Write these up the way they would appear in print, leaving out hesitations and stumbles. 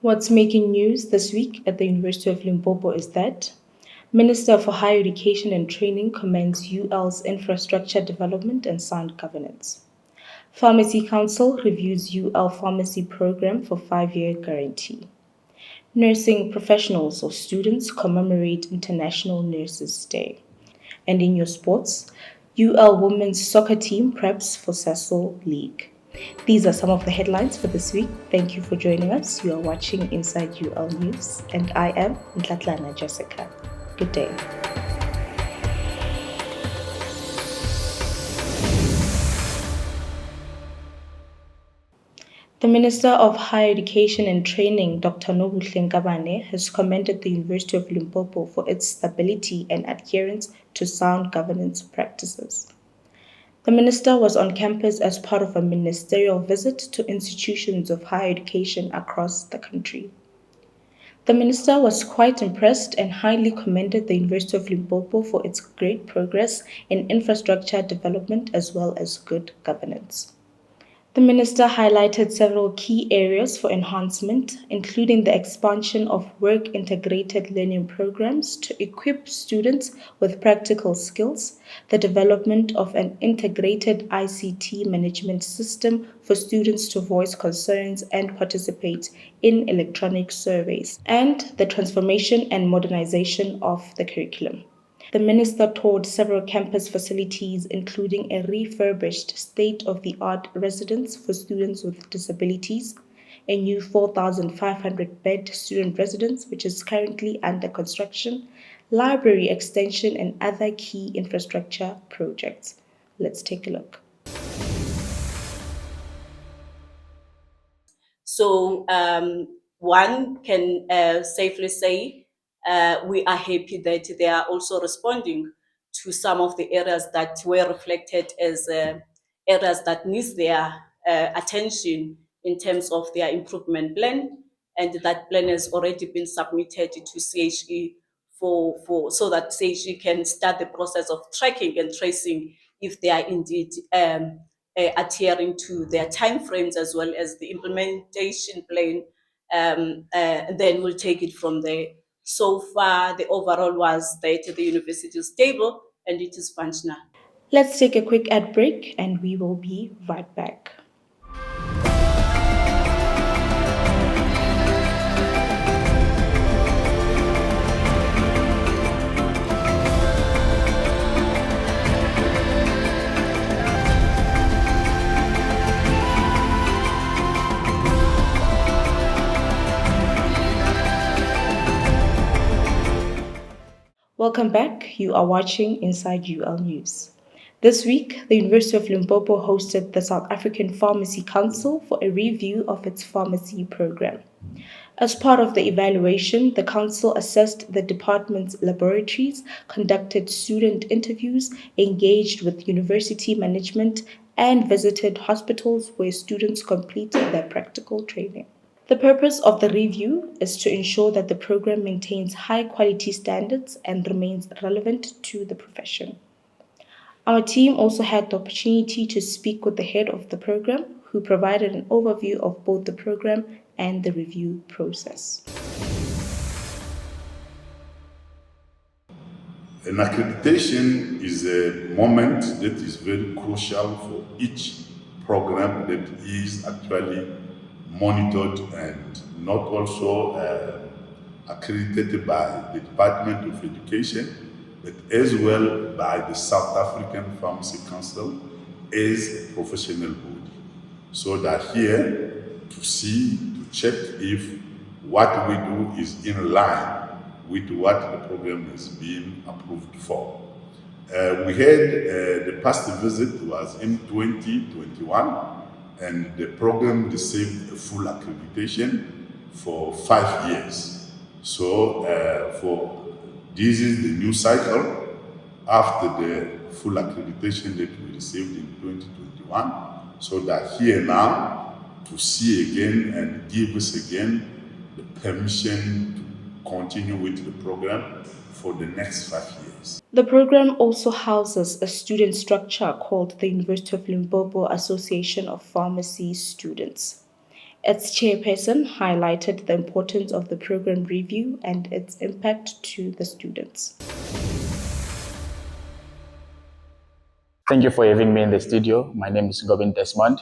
What's making news this week at the University of Limpopo is that Minister for Higher Education and Training commends UL's infrastructure development and sound governance. Pharmacy Council reviews UL pharmacy program for 5-year guarantee. Nursing professionals or students commemorate International Nurses Day. And in your sports, UL women's soccer team preps for Sasol League. These are some of the headlines for this week. Thank you for joining us. You are watching Inside UL News, and I am Ntlatlana Jessica. Good day. The Minister of Higher Education and Training, Dr. Gabon, has commended the University of Limpopo for its stability and adherence to sound governance practices. The minister was on campus as part of a ministerial visit to institutions of higher education across the country. The minister was quite impressed and highly commended the University of Limpopo for its great progress in infrastructure development as well as good governance. The minister highlighted several key areas for enhancement, including the expansion of work-integrated learning programs to equip students with practical skills, the development of an integrated ICT management system for students to voice concerns and participate in electronic surveys, and the transformation and modernization of the curriculum. The minister toured several campus facilities, including a refurbished state-of-the-art residence for students with disabilities, a new 4,500-bed student residence, which is currently under construction, library extension, and other key infrastructure projects. Let's take a look. So one can safely say we are happy that they are also responding to some of the areas that were reflected as areas that need their attention in terms of their improvement plan, and that plan has already been submitted to CHE for so that CHE can start the process of tracking and tracing if they are indeed adhering to their timeframes as well as the implementation plan. Then we'll take it from there. So far, the overall was that the university is stable and it is functional. Let's take a quick ad break and we will be right back. Welcome back. You are watching Inside UL News. This week, the University of Limpopo hosted the South African Pharmacy Council for a review of its pharmacy program. As part of the evaluation, the council assessed the department's laboratories, conducted student interviews, engaged with university management, and visited hospitals where students completed their practical training. The purpose of the review is to ensure that the program maintains high quality standards and remains relevant to the profession. Our team also had the opportunity to speak with the head of the program, who provided an overview of both the program and the review process. An accreditation is a moment that is very crucial for each program that is actually monitored and not also accredited by the Department of Education, but as well by the South African Pharmacy Council as a professional body. So that here to see, to check if what we do is in line with what the program is being approved for. We had the past visit was in 2021, and the program received a full accreditation for 5 years. So this is the new cycle after the full accreditation that we received in 2021. So that here now to see again and give us again the permission to continue with the program for the next 5 years. The program also houses a student structure called the University of Limpopo Association of Pharmacy Students. Its chairperson highlighted the importance of the program review and its impact to the students. Thank you for having me in the studio. My name is Gabon Desmond.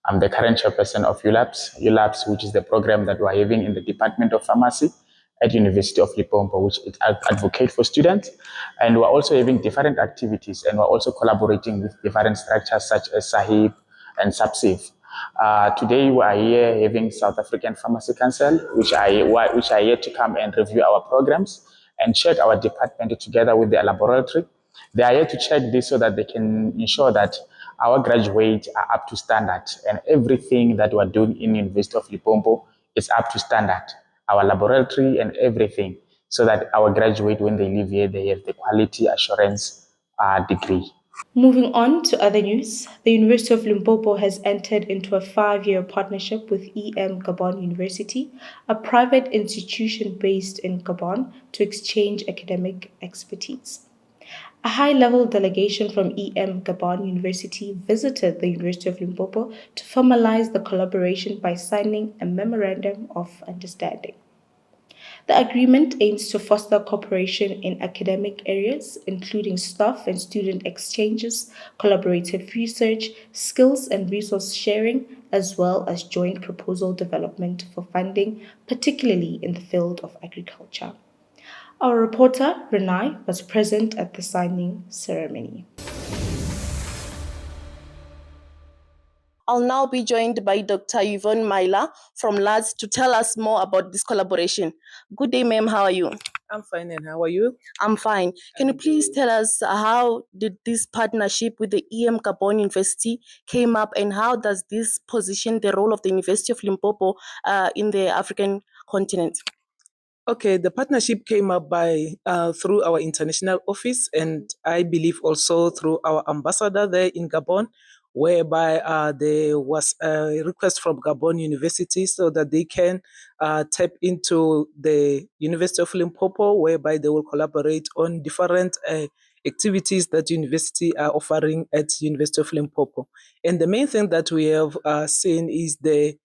I'm the current chairperson of ULABS, which is the program that we're having in the Department of Pharmacy at University of Limpopo, which it advocates for students. And we're also having different activities, and we're also collaborating with different structures such as SAHIB and SAPSIF. Today we are here having South African Pharmacy Council, which are here to come and review our programs and check our department together with the laboratory. They are here to check this so that they can ensure that our graduates are up to standard and everything that we're doing in University of Limpopo is up to standard. Our laboratory and everything, so that our graduates, when they leave here, they have the quality assurance degree. Moving on to other news, the University of Limpopo has entered into a 5-year partnership with Gabon University, a private institution based in Gabon, to exchange academic expertise. A high-level delegation from Gabon University visited the University of Limpopo to formalize the collaboration by signing a memorandum of understanding. The agreement aims to foster cooperation in academic areas, including staff and student exchanges, collaborative research, skills and resource sharing, as well as joint proposal development for funding, particularly in the field of agriculture. Our reporter, Renai, was present at the signing ceremony. I'll now be joined by Dr. Yvonne Myla from LADS to tell us more about this collaboration. Good day, ma'am. How are you? I'm fine, and how are you? I'm fine. Can you please tell us how did this partnership with the Gabon University came up, and how does this position the role of the University of Limpopo in the African continent? Okay, the partnership came up by through our international office, and I believe also through our ambassador there in Gabon, whereby there was a request from Gabon University so that they can tap into the University of Limpopo, whereby they will collaborate on different activities that university are offering at University of Limpopo. And the main thing that we have seen is the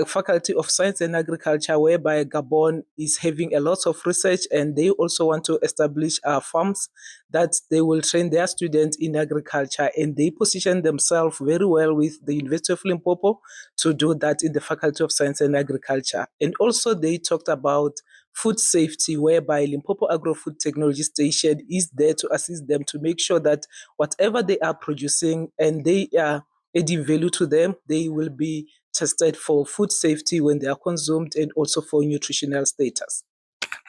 Faculty of Science and Agriculture, whereby Gabon is having a lot of research, and they also want to establish farms that they will train their students in agriculture, and they position themselves very well with the University of Limpopo to do that in the Faculty of Science and Agriculture. And also they talked about food safety, whereby Limpopo Agro-Food Technology Station is there to assist them to make sure that whatever they are producing and they are adding value to them, they will be tested for food safety when they are consumed and also for nutritional status.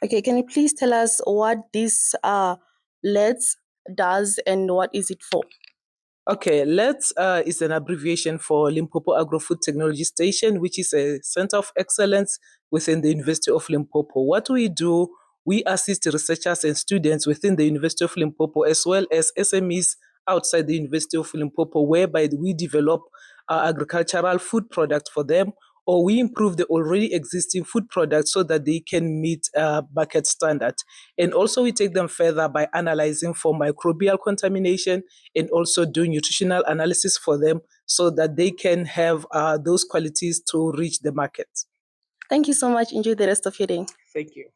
Okay, can you please tell us what this LEDS does and what is it for? Okay, LEDS is an abbreviation for Limpopo Agro-Food Technology Station, which is a center of excellence within the University of Limpopo. What we do, we assist researchers and students within the University of Limpopo, as well as SMEs outside the University of Limpopo, whereby we develop agricultural food products for them, or we improve the already existing food products so that they can meet market standards. And also we take them further by analyzing for microbial contamination and also do nutritional analysis for them so that they can have those qualities to reach the market. Thank you so much. Enjoy the rest of your day. Thank you.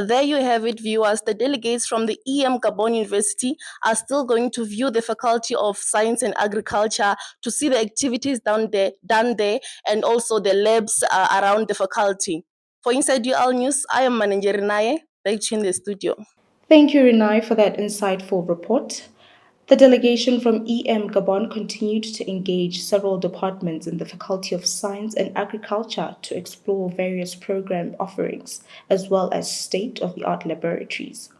There you have it, viewers. The delegates from the Gabon University are still going to view the Faculty of Science and Agriculture to see the activities done there, and also the labs around the faculty. For Inside UL News, I am Manager Naye, right in the studio. Thank you, Renai, for that insightful report. The delegation from Gabon continued to engage several departments in the Faculty of Science and Agriculture to explore various program offerings, as well as state-of-the-art laboratories.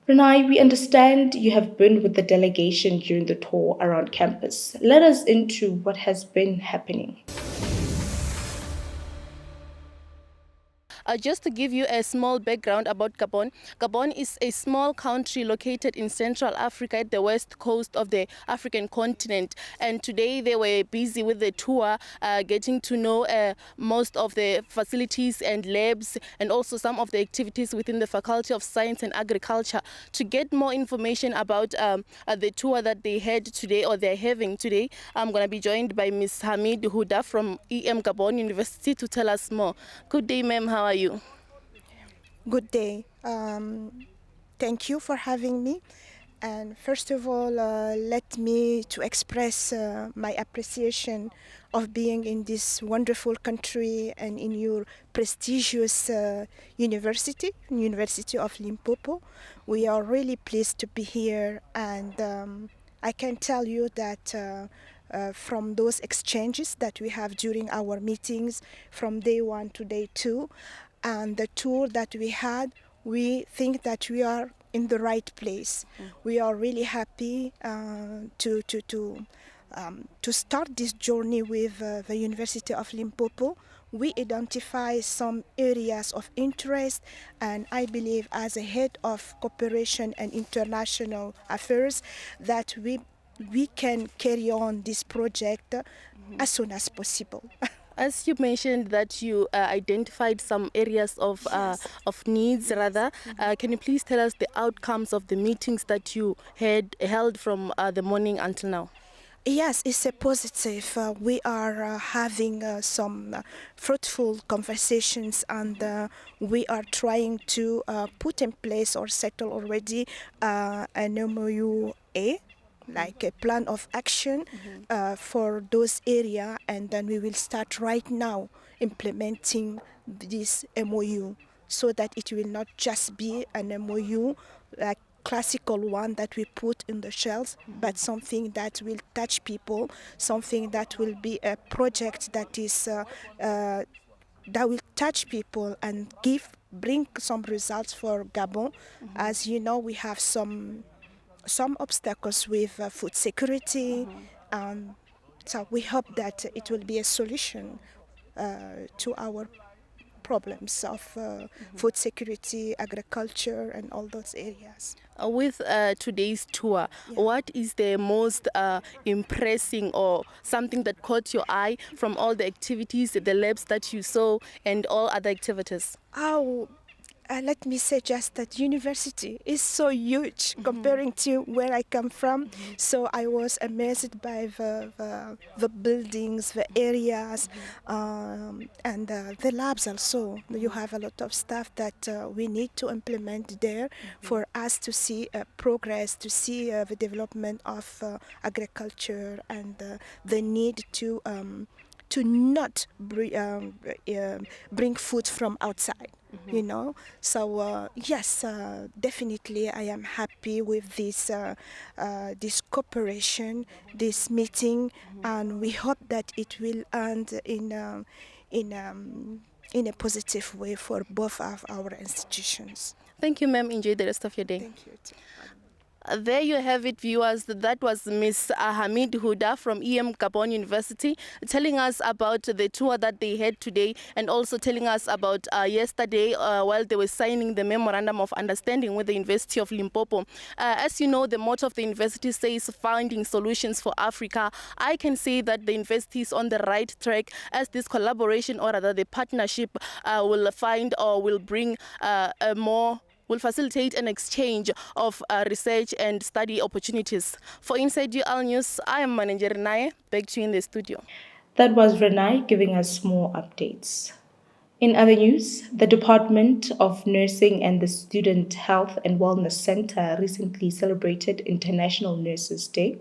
Renai, we understand you have been with the delegation during the tour around campus. Let us into what has been happening. Just to give you a small background about Gabon, Gabon is a small country located in Central Africa at the west coast of the African continent. And today they were busy with the tour, getting to know most of the facilities and labs and also some of the activities within the Faculty of Science and Agriculture. To get more information about the tour that they had today or they're having today, I'm going to be joined by Ms. Hamid Huda from Gabon University to tell us more. Good day, ma'am. How are you? Good day. Thank you for having me. And first of all, let me to express my appreciation of being in this wonderful country and in your prestigious University of Limpopo. We are really pleased to be here, and I can tell you that from those exchanges that we have during our meetings from day one to day two, and the tour that we had, we think that we are in the right place. We are really happy to start this journey with the University of Limpopo. We identify some areas of interest, and I believe as a head of cooperation and international affairs that we can carry on this project as soon as possible. As you mentioned that you identified some areas of needs, rather, can you please tell us the outcomes of the meetings that you had held from the morning until now? Yes, it's a positive. We are having some fruitful conversations, and we are trying to put in place or settle already an MOUA, like a plan of action for those areas, and then we will start right now implementing this MOU so that it will not just be an MOU like classical one that we put in the shelves, but something that will touch people, something that will be a project that is that will touch people and bring some results for Gabon. As you know, we have some obstacles with food security. So we hope that it will be a solution to our problems of food security, agriculture, and all those areas. With today's tour, what is the most impressing or something that caught your eye from all the activities, the labs that you saw, and all other activities? Let me say just that university is so huge comparing to where I come from. So I was amazed by the buildings, the areas, and the labs also. You have a lot of stuff that we need to implement there for us to see progress, to see the development of agriculture, and the need to not bring food from outside. You know, so yes, definitely I am happy with this this cooperation, this meeting, and we hope that it will end in a positive way for both of our institutions. Thank you, ma'am. Enjoy the rest of your day. Thank you too. There you have it, viewers. That was Miss Hamid Huda from Gabon University telling us about the tour that they had today, and also telling us about yesterday while they were signing the Memorandum of Understanding with the University of Limpopo. As you know, the motto of the university says finding solutions for Africa. I can say that the university is on the right track, as this collaboration, or rather the partnership, will find or will bring will facilitate an exchange of research and study opportunities. For Inside UL News, I am Manager Renai. Back to you in the studio. That was Renai giving us more updates. In other news, the Department of Nursing and the Student Health and Wellness Center recently celebrated International Nurses Day,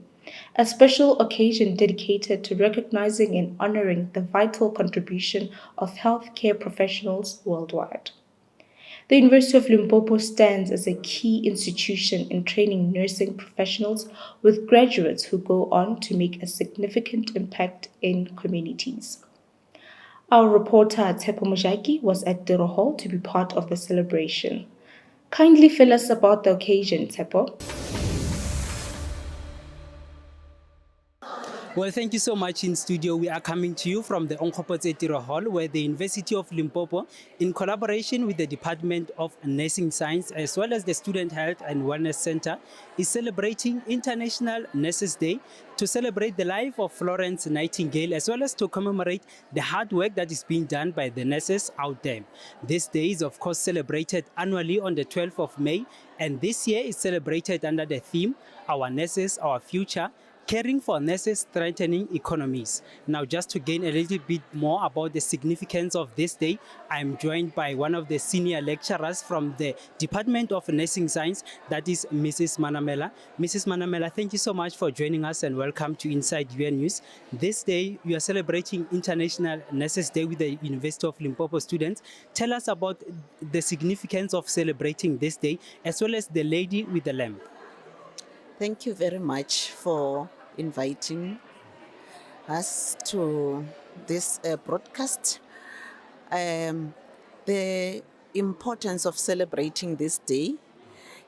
a special occasion dedicated to recognizing and honoring the vital contribution of healthcare professionals worldwide. The University of Limpopo stands as a key institution in training nursing professionals, with graduates who go on to make a significant impact in communities. Our reporter Tsepo Mojaki was at Dero Hall to be part of the celebration. Kindly fill us about the occasion, Tsepo. Well, thank you so much. In studio, we are coming to you from the Onkgopotse Hall, where the University of Limpopo, in collaboration with the Department of Nursing Science, as well as the Student Health and Wellness Center, is celebrating International Nurses Day to celebrate the life of Florence Nightingale, as well as to commemorate the hard work that is being done by the nurses out there. This day is, of course, celebrated annually on the 12th of May, and this year is celebrated under the theme, Our Nurses, Our Future, Caring for Nurses, Strengthening Economies. Now, just to gain a little bit more about the significance of this day, I'm joined by one of the senior lecturers from the Department of Nursing Science, that is Mrs. Manamela. Mrs. Manamela, thank you so much for joining us and welcome to Inside UN News. This day, you are celebrating International Nurses Day with the University of Limpopo students. Tell us about the significance of celebrating this day, as well as the lady with the lamp. Thank you very much for inviting us to this broadcast. The importance of celebrating this day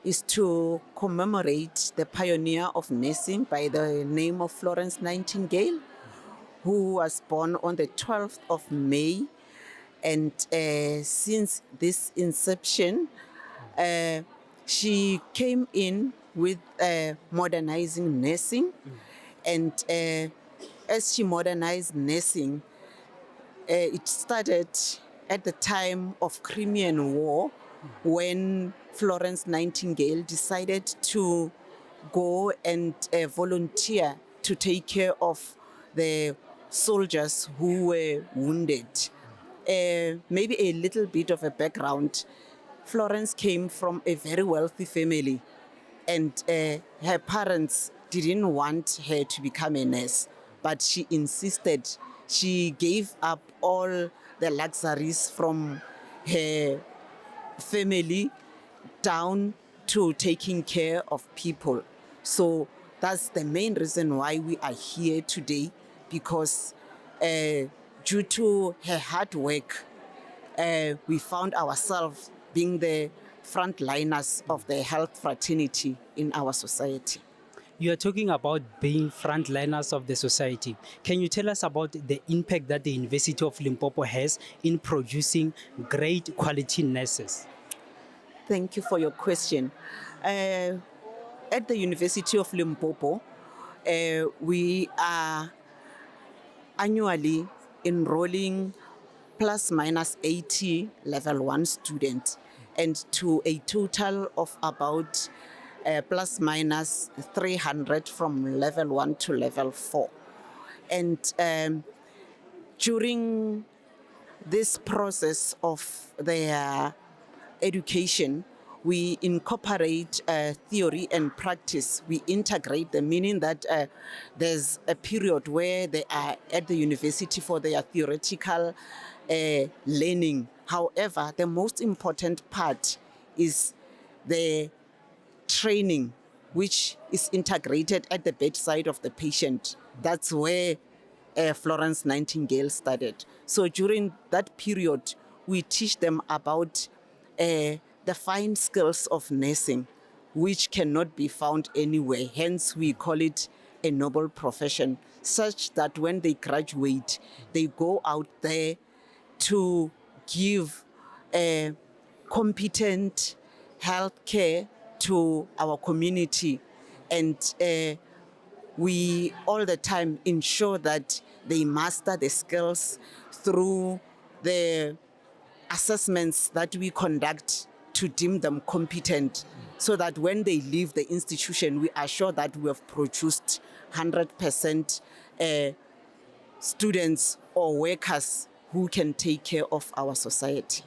is to commemorate the pioneer of nursing by the name of Florence Nightingale, who was born on the 12th of May. And since this inception, she came in with modernizing nursing. And as she modernized nursing, it started at the time of Crimean War, when Florence Nightingale decided to go and volunteer to take care of the soldiers who were wounded. Maybe a little bit of a background. Florence came from a very wealthy family, and her parents didn't want her to become a nurse, but she insisted. She gave up all the luxuries from her family down to taking care of people. So that's the main reason why we are here today, because due to her hard work, we found ourselves being the frontliners of the health fraternity in our society. You are talking about being frontliners of the society. Can you tell us about the impact that the University of Limpopo has in producing great quality nurses? Thank you for your question. At the University of Limpopo, we are annually enrolling plus minus 80 level 1 students, and to a total of about plus minus 300 from level 1 to level 4. And during this process of their education, we incorporate theory and practice. We integrate them, meaning that there's a period where they are at the university for their theoretical learning. However, the most important part is the training, which is integrated at the bedside of the patient. That's where Florence Nightingale started. So during that period, we teach them about the fine skills of nursing, which cannot be found anywhere. Hence, we call it a noble profession, such that when they graduate, they go out there to give competent health care to our community. And we all the time ensure that they master the skills through the assessments that we conduct to deem them competent, so that when they leave the institution, we are sure that we have produced 100% students or workers who can take care of our society.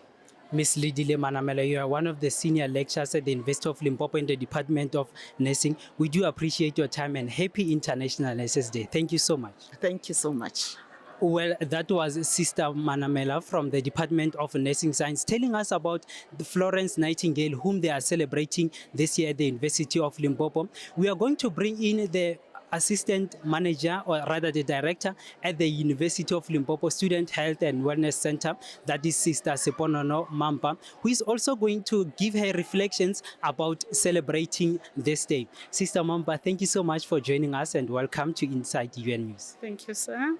Ms. Lidile Manamela, you are one of the senior lecturers at the University of Limpopo in the Department of Nursing. We do appreciate your time, and happy International Nurses Day. Thank you so much. Thank you so much. Well, that was Sister Manamela from the Department of Nursing Science telling us about the Florence Nightingale, whom they are celebrating this year at the University of Limpopo. We are going to bring in the Assistant Manager, or rather the Director at the University of Limpopo Student Health and Wellness Center, that is Sister Seponono Mampa, who is also going to give her reflections about celebrating this day. Sister Mampa, thank you so much for joining us and welcome to Inside UN News. Thank you, sir.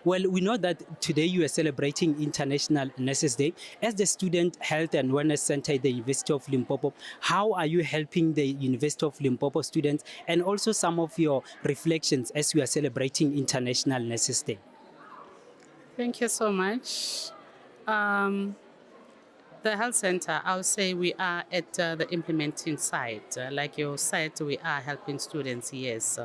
Well, we know that today you are celebrating International Nurses Day. As the Student Health and Wellness Center at the University of Limpopo, how are you helping the University of Limpopo students, and also some of your reflections as we are celebrating International Nurses Day? Thank you so much. The health center, I would say we are at the implementing side. Like you said, we are helping students, yes.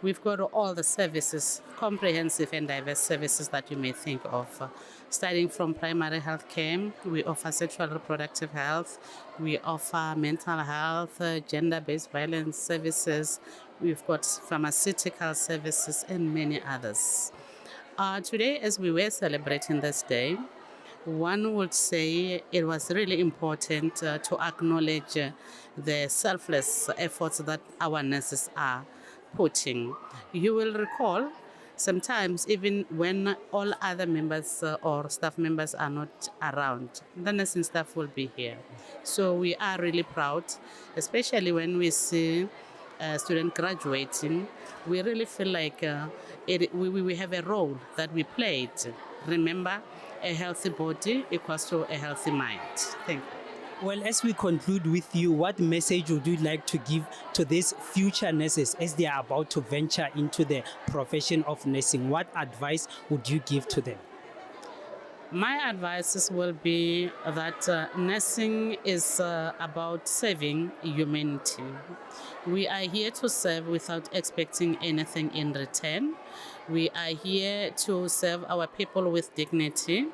We've got all the services, comprehensive and diverse services that you may think of. Starting from primary health care, we offer sexual reproductive health, we offer mental health, gender-based violence services, we've got pharmaceutical services and many others. Today, as we were celebrating this day, one would say it was really important to acknowledge the selfless efforts that our nurses are putting. You will recall sometimes even when all other members or staff members are not around, the nursing staff will be here. So we are really proud, especially when we see student graduating. We really feel like we have a role that we played. Remember, a healthy body equals to a healthy mind. Thank you. Well, as we conclude with you, what message would you like to give to these future nurses as they are about to venture into the profession of nursing? What advice would you give to them? My advices will be that nursing is about serving humanity. We are here to serve without expecting anything in return. We are here to serve our people with dignity.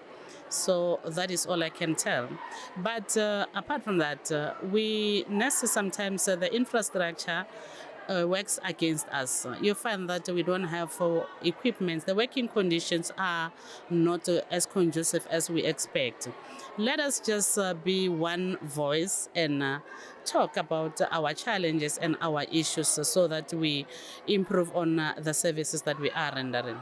So that is all I can tell. But apart from that, we nurses sometimes the infrastructure works against us. You find that we don't have equipment. The working conditions are not as conducive as we expect. Let us just be one voice and talk about our challenges and our issues so that we improve on the services that we are rendering.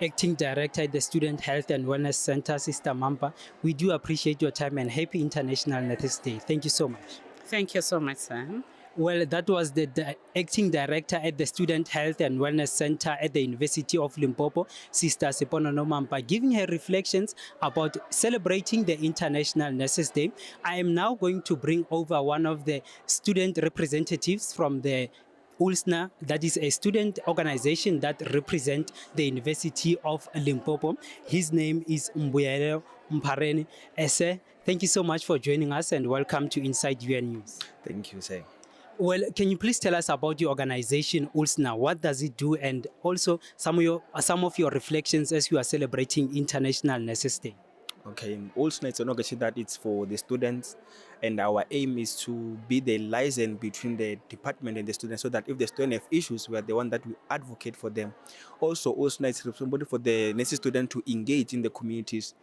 Acting Director at the Student Health and Wellness Center, Sister Mampa, we do appreciate your time and happy International Nurses Day. Thank you so much. Thank you so much, sir. Well, that was the Acting Director at the Student Health and Wellness Center at the University of Limpopo, Sister Seponono Mampa, giving her reflections about celebrating the International Nurses Day. I am now going to bring over one of the student representatives from the ULSNA, that is a student organization that represents the University of Limpopo. His name is Mbuyelo Mpareni. Ese, thank you so much for joining us and welcome to Inside UN News. Thank you, sir. Well, can you please tell us about your organization, ULSNA? What does it do? And also some of your reflections as you are celebrating International Nurses Day. Okay, ULSNA is an organization that it's for the students, and our aim is to be the liaison between the department and the students, so that if the students have issues, we are the one that will advocate for them. Also, ULSNA is responsible for the nursing student to engage in the communities,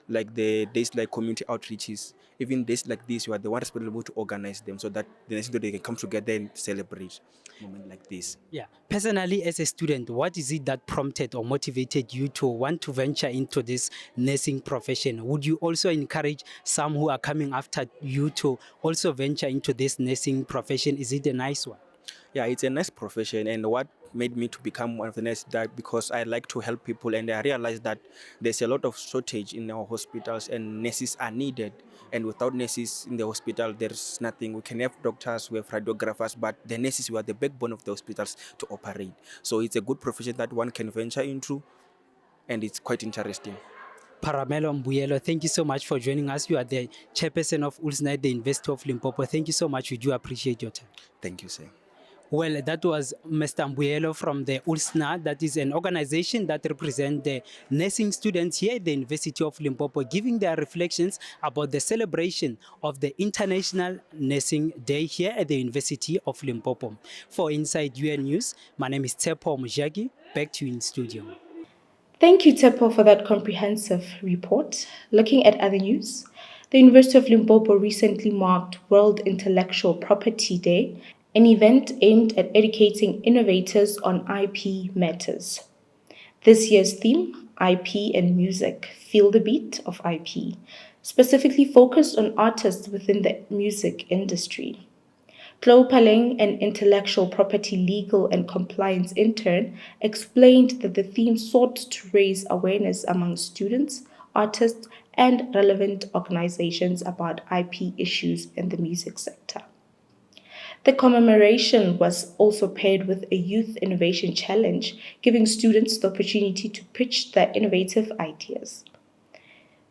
like the days like community outreaches. Even days like this, you are the one responsible to organize them, so that the nursing student can come together and celebrate a moment like this. Yeah. Personally, as a student, what is it that prompted or motivated you to want to venture into this nursing profession? Would you also encourage some who are coming after you to also venture into this nursing profession? Is it a nice one? Yeah, it's a nice profession, and what made me to become one of the nurses, that because I like to help people, and I realized that there's a lot of shortage in our hospitals and nurses are needed, and without nurses in the hospital there's nothing. We can have doctors, we have radiographers, but the nurses were the backbone of the hospitals to operate. So it's a good profession that one can venture into, and it's quite interesting. Paramelo Mbuyelo, thank you so much for joining us. You are the chairperson of ULSNA at the University of Limpopo. Thank you so much. We do appreciate your time. Thank you, sir. Well, that was Mr. Mbuyelo from the ULSNA, that is an organization that represents the nursing students here at the University of Limpopo, giving their reflections about the celebration of the International Nursing Day here at the University of Limpopo. For Inside UN News, my name is Tsepo Mujagi. Back to you in studio. Thank you, Tepo, for that comprehensive report. Looking at other news, the University of Limpopo recently marked World Intellectual Property Day an event aimed at educating innovators on IP matters. This year's theme, IP and Music, Feel the Beat of IP, specifically focused on artists within the music industry. Chloe Paleng, an intellectual property legal and compliance intern, explained that the theme sought to raise awareness among students, artists, and relevant organizations about IP issues in the music sector. The commemoration was also paired with a Youth Innovation Challenge, giving students the opportunity to pitch their innovative ideas.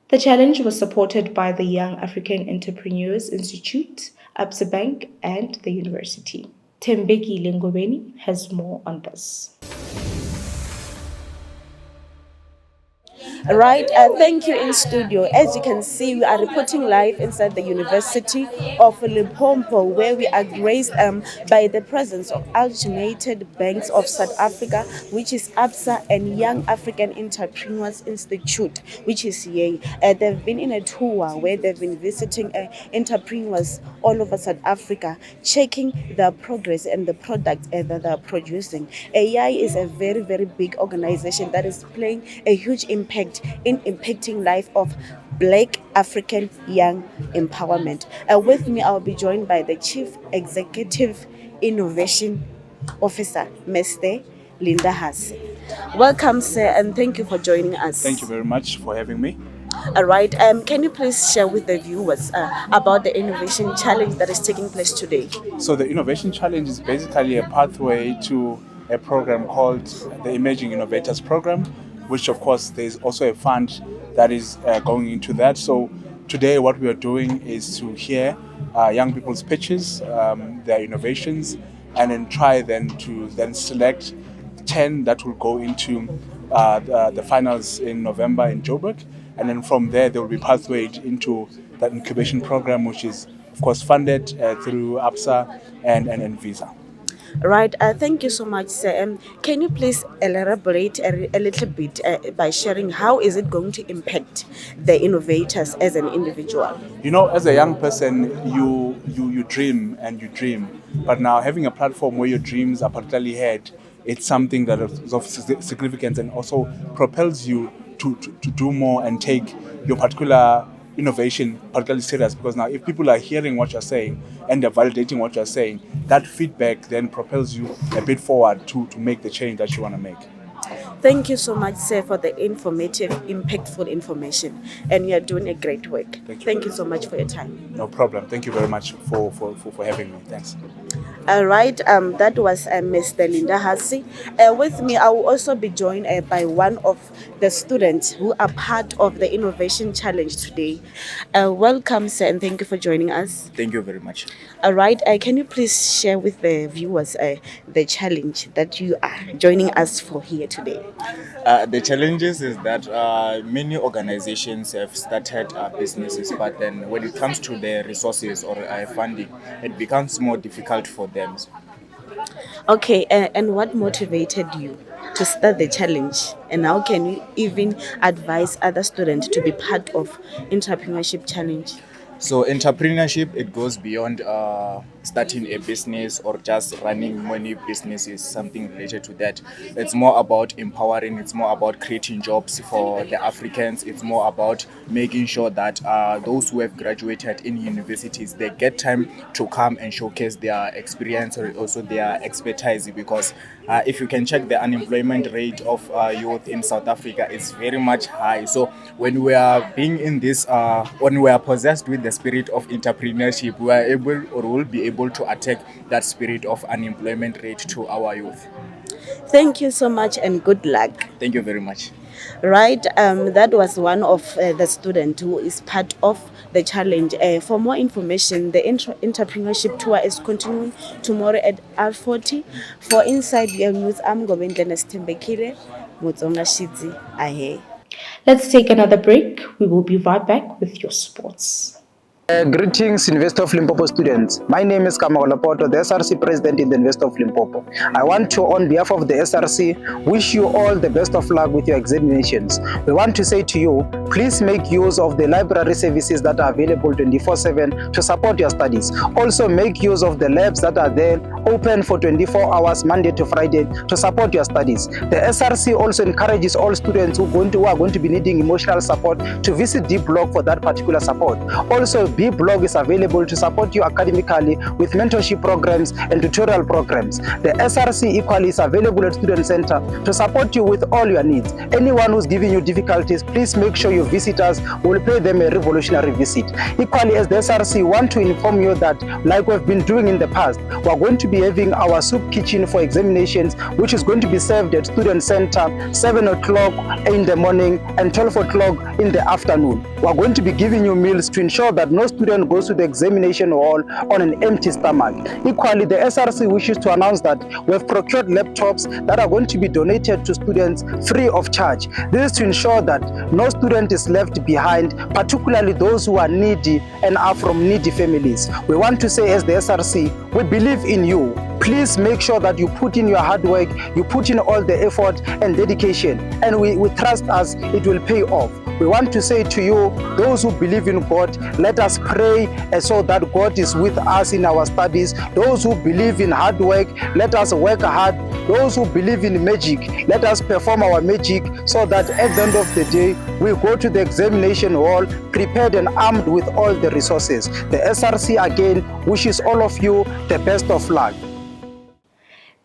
The challenge was supported by the Young African Entrepreneurs Institute, Absa Bank, and the university. Tembeki Lengobeni has more on this. Right, thank you in studio. As you can see, we are reporting live inside the University of Limpopo, where we are graced by the presence of Amalgamated Banks of South Africa, which is ABSA, and Young African Entrepreneurs Institute, which is YEI. They've been in a tour where they've been visiting entrepreneurs all over South Africa, checking the progress and the products that they're producing. YEI is a very, very big organization that is playing a huge impact in impacting life of Black African young empowerment. With me, I'll be joined by the Chief Executive Innovation Officer, Mr. Linda Hase. Welcome, sir, and thank you for joining us. Thank you very much for having me. All right. Can you please share with the viewers about the Innovation Challenge that is taking place today? So the Innovation Challenge is basically a pathway to a program called the Emerging Innovators Program, which of course there's also a fund that is going into that. So today what we are doing is to hear young people's pitches, their innovations, and then try then to then select 10 that will go into the finals in November in Joburg. And then from there, they will be pathwayed into that incubation program, which is, of course, funded through ABSA and Visa. Right. Thank you so much, sir. Can you please elaborate a little bit by sharing how is it going to impact the innovators as an individual? You know, as a young person, you dream and you dream. But now having a platform where your dreams are particularly heard, it's something that is of significance and also propels you to do more and take your particular innovation particularly serious, because now if people are hearing what you're saying and they're validating what you're saying, that feedback then propels you a bit forward to make the change that you want to make. Thank you so much, sir, for the informative, impactful information, and you're doing a great work. Thank you so much for your time. No problem. Thank you very much for having me. Thanks. All right, that was Mr. Linda Hase. With me, I will also be joined by one of the students who are part of the Innovation Challenge today. Welcome, sir, and thank you for joining us. Thank you very much. All right, can you please share with the viewers the challenge that you are joining us for here today? The challenges is that many organizations have started businesses, but then when it comes to the resources or funding, it becomes more difficult for them. Okay, and what motivated you to start the challenge? And how can you even advise other students to be part of Entrepreneurship Challenge? So entrepreneurship, it goes beyond starting a business or just running many businesses, something related to that. It's more about empowering, it's more about creating jobs for the Africans, it's more about making sure that those who have graduated in universities, they get time to come and showcase their experience or also their expertise, because if you can check the unemployment rate of youth in South Africa, it's very much high. So when we are being in this, when we are possessed with the spirit of entrepreneurship, we are able or will be able to attack that spirit of unemployment rate to our youth. Thank you so much and good luck. Thank you very much. Right, that was one of the students who is part of the challenge. For more information, the entrepreneurship tour is continuing tomorrow at R40. For Inside Your News, I'm Gobendlana Stembekile, Motsonga Shidzi Ahe. Let's take another break. We will be right back with your sports. Greetings, University of Limpopo students. My name is Poto, the SRC president in the University of Limpopo. I want to, on behalf of the SRC, wish you all the best of luck with your examinations. We want to say to you, please make use of the library services that are available 24/7 to support your studies. Also make use of the labs that are there, open for 24 hours Monday to Friday to support your studies. The SRC also encourages all students who are going to be needing emotional support to visit D Block for that particular support. Also, B Blog is available to support you academically with mentorship programs and tutorial programs. The SRC equally is available at Student Center to support you with all your needs. Anyone who's giving you difficulties, please make sure you visit us. We'll pay them a revolutionary visit. Equally, as the SRC, want to inform you that, like we've been doing in the past, we're going to be having our soup kitchen for examinations, which is going to be served at Student Center 7 o'clock in the morning and 12 o'clock in the afternoon. We're going to be giving you meals to ensure that no student goes to the examination hall on an empty stomach. Equally, the SRC wishes to announce that we have procured laptops that are going to be donated to students free of charge. This is to ensure that no student is left behind, particularly those who are needy and are from needy families. We want to say, as the SRC, we believe in you. Please make sure that you put in your hard work, you put in all the effort and dedication, and we trust us, it will pay off. We want to say to you, those who believe in God, let us pray so that God is with us in our studies. Those who believe in hard work, let us work hard. Those who believe in magic, let us perform our magic so that at the end of the day, we go to the examination hall prepared and armed with all the resources. The SRC again wishes all of you the best of luck.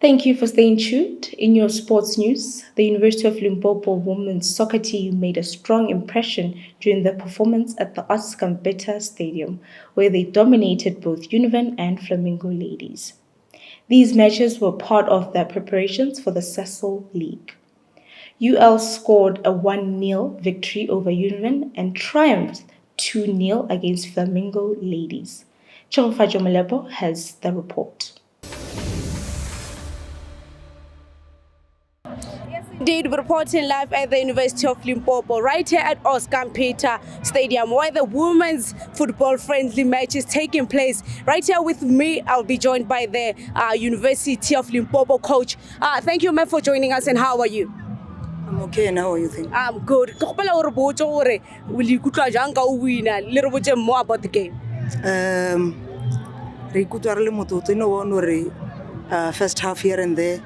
Thank you for staying tuned. In your sports news, the University of Limpopo women's soccer team made a strong impression during their performance at the Oscar Mbeta Stadium, where they dominated both Univen and Flamingo ladies. These matches were part of their preparations for the Sasol League. UL scored a 1-0 victory over Univen and triumphed 2-0 against Flamingo ladies. Chongfajo Malebo has the report. Indeed, we're reporting live at the University of Limpopo, right here at Oscar Mbeta Stadium, where the women's football-friendly match is taking place. Right here with me, I'll be joined by the University of Limpopo coach. Thank you, ma'am, for joining us, and how are you? I'm okay, and how are you think? I'm good. Will you win a little bit more about the game? First half here and there,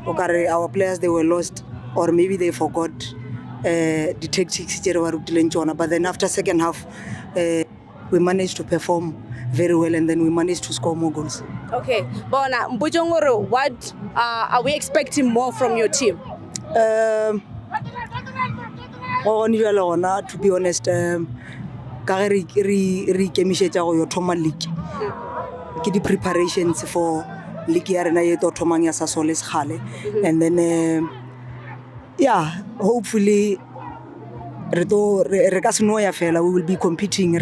our players, they were lost, or maybe they forgot the tactics, but then after second half, we managed to perform very well, and then we managed to score more goals. Okay, Bona, what are we expecting more from your team? To be honest, the preparations for league Sasol, and then hopefully we will be competing, we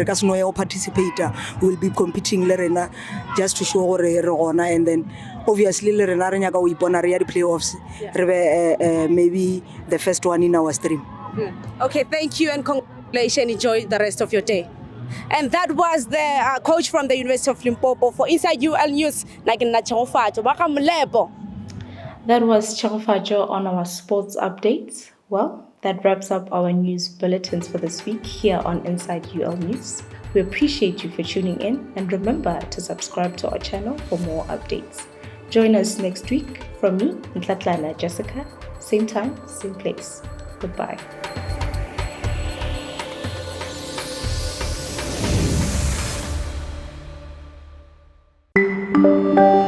will be competing just to show and then obviously we playoffs, maybe the first one in our stream. Okay, thank you and congratulations. Enjoy the rest of your day. And that was the coach from the University of Limpopo for Inside UL News. That was Chongfajo on our sports updates. Well, that wraps up our news bulletins for this week here on Inside UL News. We appreciate you for tuning in, and remember to subscribe to our channel for more updates. Join us next week. From me, Ntlatlana Jessica, same time, same place. Goodbye. Thank you.